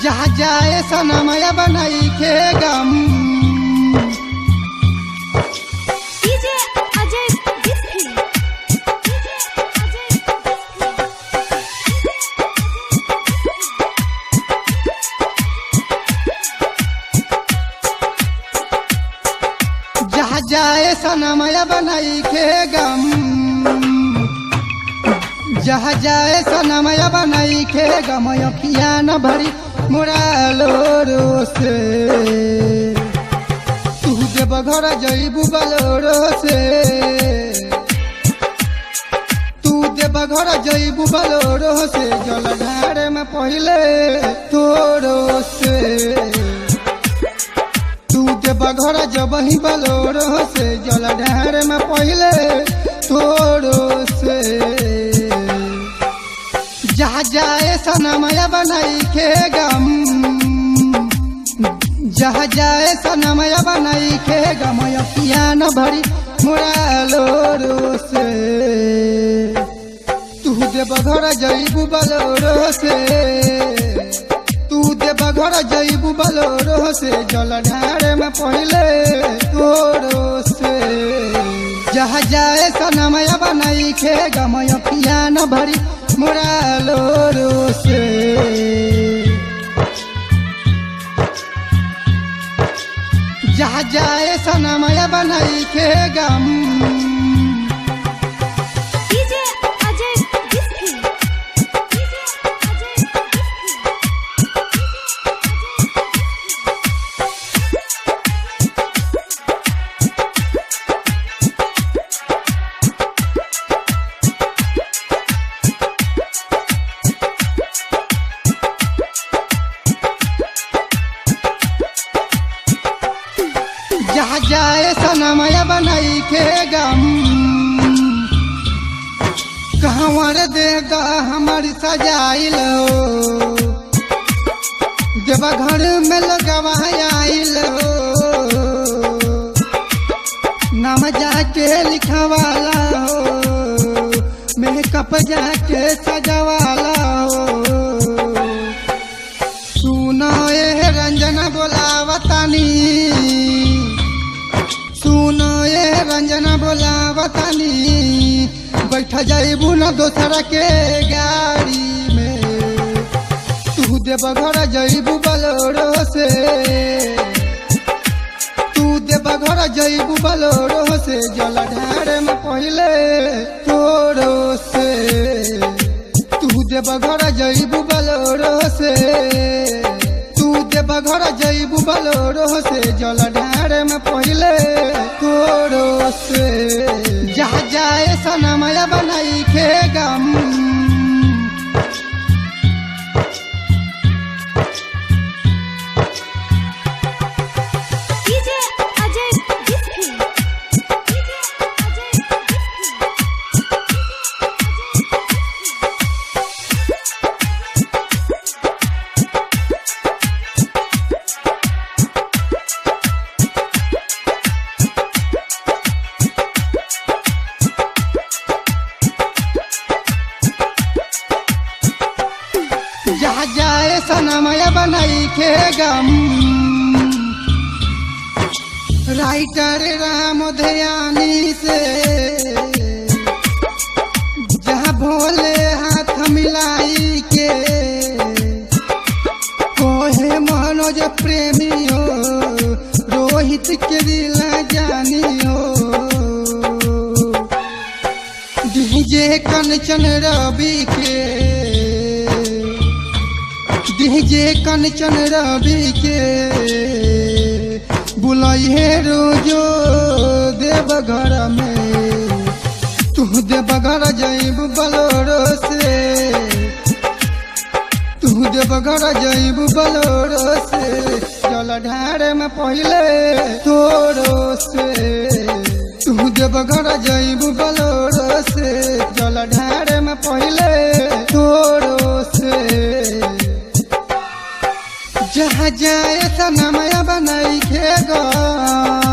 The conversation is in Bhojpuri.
जहाँ जाए सनमया बनाई के गम। जहाँ जाए सनमया बनाई के गम। जहाँ जाए सनमया बनाई के गम। अखिया न भरी मुरालो से तू देव घर जईबू बलोरो से। तू देव घर जईबू बलोरो से जल ढारे में पहले तोरो से। तू देव घर जबही बलोरो से जल ढारे में पहले तोरो से। जहाँ जाए सनमया बनाई के गम। जहाँ जाए सनमया बनाई के गम। अखिया न भरी मुरालो से तू देव घर जईबू बलोरो से। तू देव घर जईबू बलोरो से जल ढारे में पहले तोरो से। जहाँ जाए सनमया बनाई के गम। अखिया न भरी मुरालो से। जहाँ जाए सनमया बनाई के गम। जहाँ जाए सनमया बनाई के गम। कहवर देगा हमारी सजाइल हो। देवा घर में लगवाइल हो। नाम जाके लिखवाला हो। मेकअप जाके सजवाला हो। सुनो ये रंजना बोलावतानी। सुनो ये रंजना बोलावतानी। बैठ जाइबू न दोसरा के गाड़ी में। तू देव घर जइबू बलोरो से। तू देव घर जइबू बलोरो से जल ढारे में पहले तोरो से। तू देव घर जइबू बलोरो से। तू देव घर जइबू बलोरो से जल ढारे में पहले तोरो से। जहाँ जाए सनमया बनाई के गम। जहाँ जाए सनमया बनाई के गम। राइटर राम ध्यानी से जहाँ भोले हाथ मिलाई के। कोहे मनोज प्रेमी हो। रोहित के दिल जानी हो। डीजे कंचन रवि के। डीजे कंचन रवि के बुलाइए रोजो देव घर में। तू देव घर जइबू बलोरो से। तू देव घर जइबू बलोरो से जल ढारे में पहले तोरो से। तू देव घर जइबू बलोरो से जल ढारे में पहले तोरो से। जहाँ जाए सनमया बनाई के गम।